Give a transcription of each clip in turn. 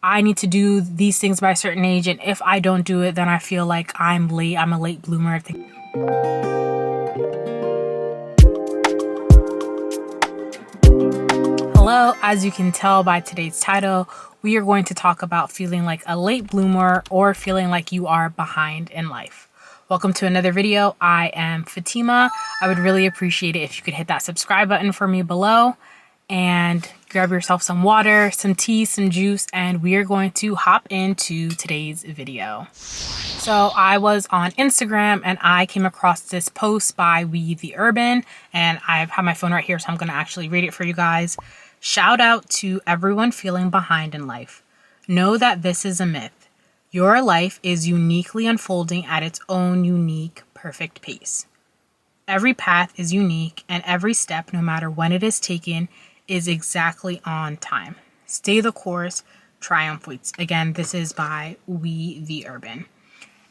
I need to do these things by a certain age, and if I don't do it, then I feel like I'm late. I'm a late bloomer. Hello, as you can tell by today's title, we are going to talk about feeling like a late bloomer or feeling like you are behind in life. Welcome to another video. I am Fatima. I would really appreciate it if you could hit that subscribe button for me below and grab yourself some water, some tea, some juice, and we are going to hop into today's video. So I was on Instagram and I came across this post by We the Urban, and I have my phone right here, so I'm going to actually read it for you guys. Shout out to everyone feeling behind in life. Know that this is a myth. Your life is uniquely unfolding at its own unique, perfect pace. Every path is unique, and every step, no matter when it is taken, is exactly on time. Stay the course, triumph waits. Again, this is by We the Urban.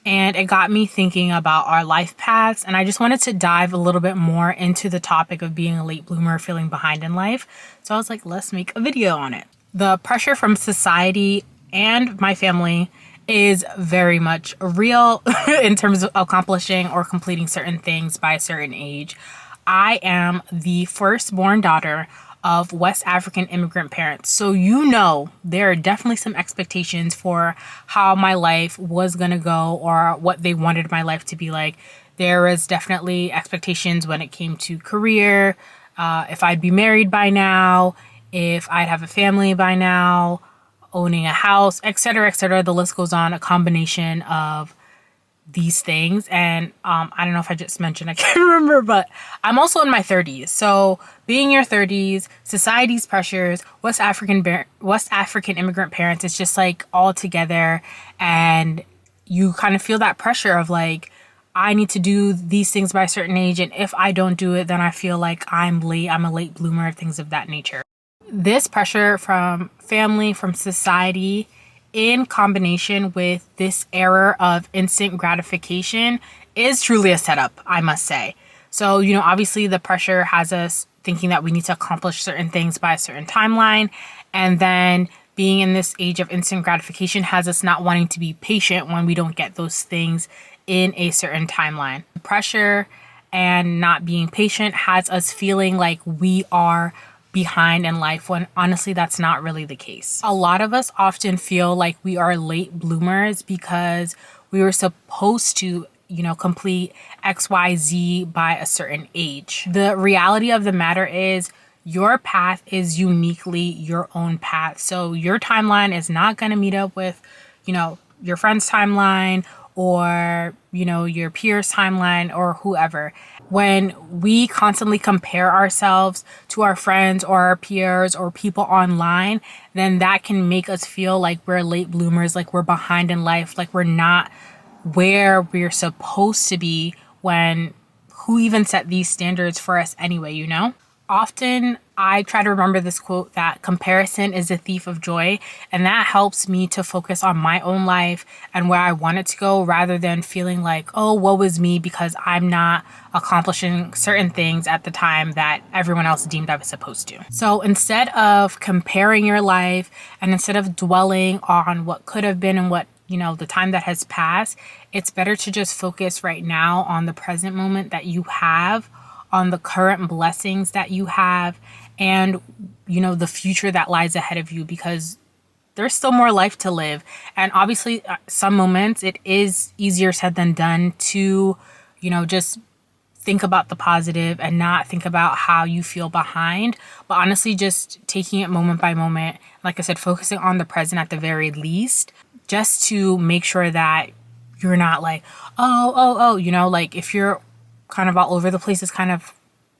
And it got me thinking about our life paths, and I just wanted to dive a little bit more into the topic of being a late bloomer, feeling behind in life. So I was like, let's make a video on it. The pressure from society and my family is very much real in terms of accomplishing or completing certain things by a certain age. I am the firstborn daughter of West African immigrant parents. So there are definitely some expectations for how my life was going to go or what they wanted my life to be like. There was definitely expectations when it came to career, if I'd be married by now, if I'd have a family by now, owning a house, etc., etc. The list goes on, a combination of these things. And I don't know if I just mentioned, I can't remember, but I'm also in my 30s. So being in your 30s, society's pressures, West African immigrant parents, it's just like all together. And you kind of feel that pressure of like, I need to do these things by a certain age. And if I don't do it, then I feel like I'm late. I'm a late bloomer, things of that nature. This pressure from family, from society, in combination with this era of instant gratification is truly a setup, I must say. So, obviously the pressure has us thinking that we need to accomplish certain things by a certain timeline. And then being in this age of instant gratification has us not wanting to be patient when we don't get those things in a certain timeline. The pressure and not being patient has us feeling like we are behind in life when honestly that's not really the case. A lot of us often feel like we are late bloomers because we were supposed to complete XYZ by a certain age. The reality of the matter is your path is uniquely your own path. So your timeline is not going to meet up with your friend's timeline or your peers' timeline or whoever. When we constantly compare ourselves to our friends or our peers or people online, then that can make us feel like we're late bloomers, like we're behind in life, like we're not where we're supposed to be, when who even set these standards for us anyway, Often I try to remember this quote that comparison is a thief of joy, and that helps me to focus on my own life and where I want it to go rather than feeling like, oh, woe is me because I'm not accomplishing certain things at the time that everyone else deemed I was supposed to. So instead of comparing your life and instead of dwelling on what could have been and what the time that has passed, it's better to just focus right now on the present moment that you have, on the current blessings that you have, and the future that lies ahead of you, because there's still more life to live. And obviously some moments it is easier said than done to just think about the positive and not think about how you feel behind, but honestly just taking it moment by moment, like I said, focusing on the present at the very least, just to make sure that you're not like like if you're kind of all over the place, it's kind of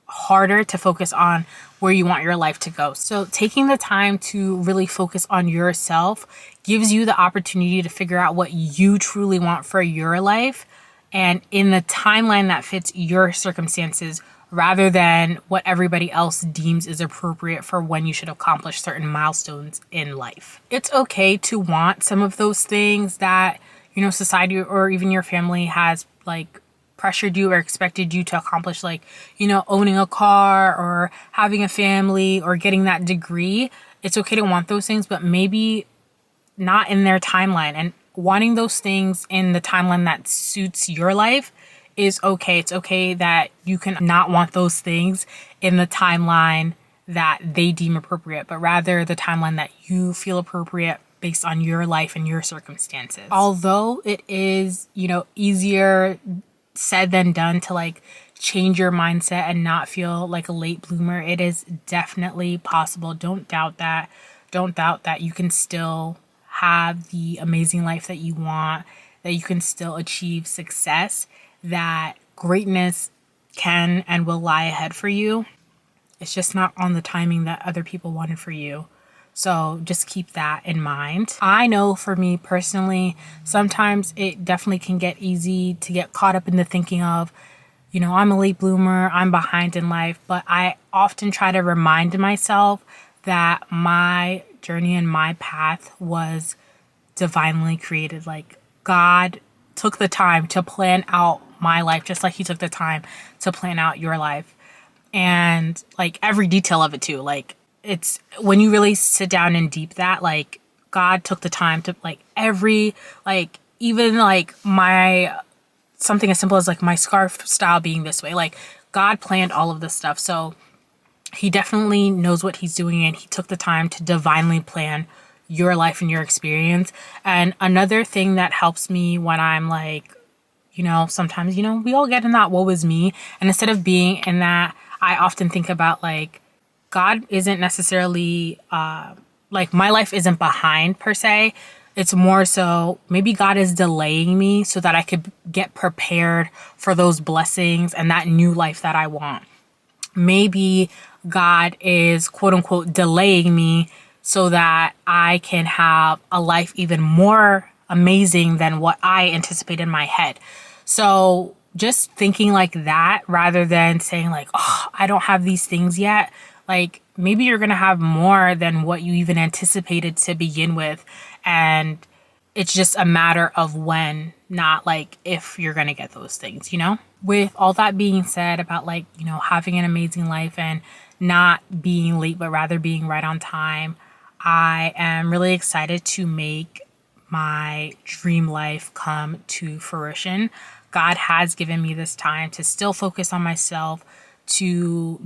harder to focus on where you want your life to go. So taking the time to really focus on yourself gives you the opportunity to figure out what you truly want for your life and in the timeline that fits your circumstances, rather than what everybody else deems is appropriate for when you should accomplish certain milestones in life. It's okay to want some of those things that society or even your family has like pressured you or expected you to accomplish, like, owning a car or having a family or getting that degree. It's okay to want those things, but maybe not in their timeline. And wanting those things in the timeline that suits your life is okay. It's okay that you can not want those things in the timeline that they deem appropriate, but rather the timeline that you feel appropriate based on your life and your circumstances. Although it is, easier said than done to like change your mindset and not feel like a late bloomer, it is definitely possible. Don't doubt that. Don't doubt that you can still have the amazing life that you want, that you can still achieve success, that greatness can and will lie ahead for you. It's just not on the timing that other people wanted for you. So just keep that in mind. I know for me personally, sometimes it definitely can get easy to get caught up in the thinking of, I'm a late bloomer, I'm behind in life. But I often try to remind myself that my journey and my path was divinely created. Like God took the time to plan out my life, just like He took the time to plan out your life. And like every detail of it too. Like it's when you really sit down and deep that, like God took the time to like every, like even like my, something as simple as like my scarf style being this way, like God planned all of this stuff. So He definitely knows what He's doing, and He took the time to divinely plan your life and your experience. And another thing that helps me when I'm like, sometimes, we all get in that woe is me. And instead of being in that, I often think about like, God isn't necessarily, like my life isn't behind per se. It's more so maybe God is delaying me so that I could get prepared for those blessings and that new life that I want. Maybe God is quote unquote delaying me so that I can have a life even more amazing than what I anticipated in my head. So just thinking like that rather than saying like, oh, I don't have these things yet. Like maybe you're going to have more than what you even anticipated to begin with. And it's just a matter of when, not like if you're going to get those things, With all that being said about like, having an amazing life and not being late, but rather being right on time, I am really excited to make my dream life come to fruition. God has given me this time to still focus on myself, to,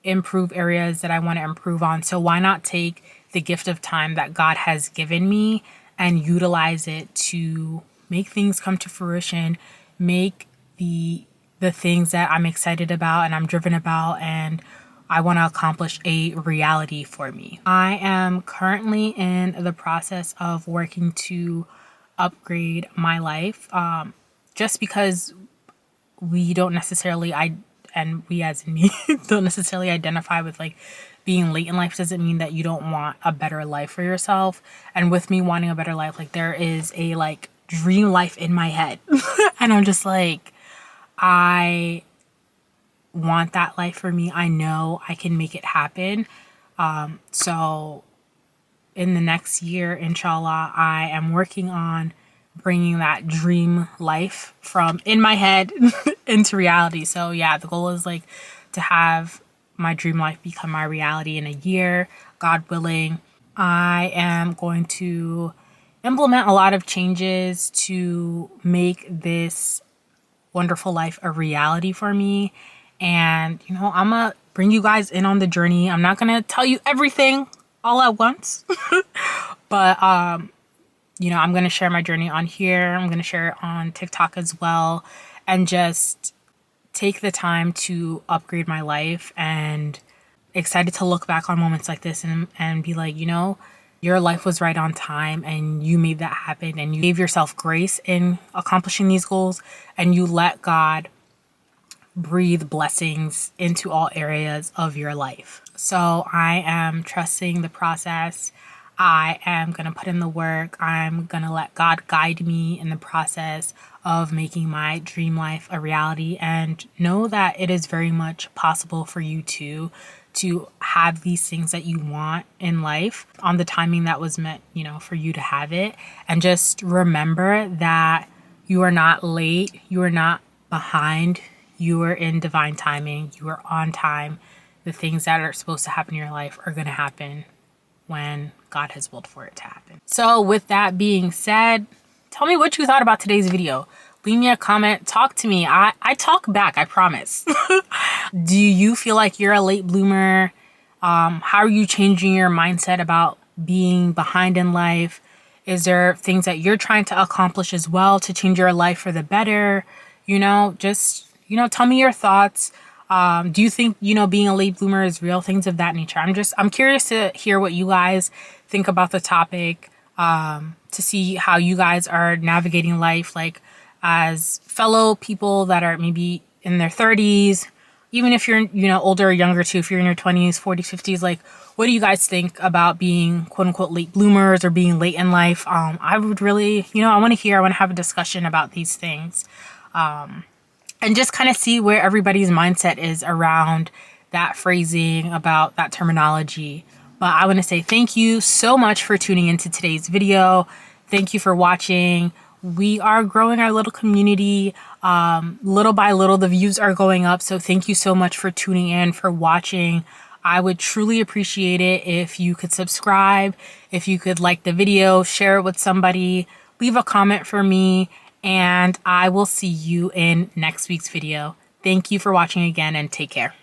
improve areas that I want to improve on. So why not take the gift of time that God has given me and utilize it to make things come to fruition, make the things that I'm excited about and I'm driven about and I want to accomplish a reality for me. I am currently in the process of working to upgrade my life, just because we don't necessarily, and we as in me, don't necessarily identify with like being late in life doesn't mean that you don't want a better life for yourself. And with me wanting a better life, like there is a like dream life in my head. And I'm just like, I want that life for me. I know I can make it happen. So in the next year, inshallah, I am working on bringing that dream life from in my head into reality. So yeah, the goal is like to have my dream life become my reality in a year, God willing. I am going to implement a lot of changes to make this wonderful life a reality for me. And, I'm going to bring you guys in on the journey. I'm not going to tell you everything all at once, but, I'm going to share my journey on here. I'm going to share it on TikTok as well, and just take the time to upgrade my life, and excited to look back on moments like this and be like, your life was right on time and you made that happen, and you gave yourself grace in accomplishing these goals, and you let God breathe blessings into all areas of your life. So I am trusting the process. I am going to put in the work. I'm going to let God guide me in the process of making my dream life a reality, and know that it is very much possible for you to have these things that you want in life on the timing that was meant, for you to have it. And just remember that you are not late. You are not behind. You are in divine timing. You are on time. The things that are supposed to happen in your life are going to happen when God has willed for it to happen. So with that being said, tell me what you thought about today's video. Leave me a comment, talk to me. I talk back, I promise. Do you feel like you're a late bloomer? How are you changing your mindset about being behind in life? Is there things that you're trying to accomplish as well to change your life for the better? Just tell me your thoughts. Do you think, being a late bloomer is real? Things of that nature. I'm curious to hear what you guys think about the topic, to see how you guys are navigating life, like as fellow people that are maybe in their 30s, even if you're, older or younger too, if you're in your 20s, 40s, 50s, like, what do you guys think about being quote unquote late bloomers or being late in life? I would really, I want to have a discussion about these things. And just kind of see where everybody's mindset is around that phrasing, about that terminology. But I want to say thank you so much for tuning into today's video. Thank you for watching. We are growing our little community. Little by little, the views are going up. So thank you so much for tuning in, for watching. I would truly appreciate it if you could subscribe, if you could like the video, share it with somebody, leave a comment for me, and I will see you in next week's video. Thank you for watching again, and take care.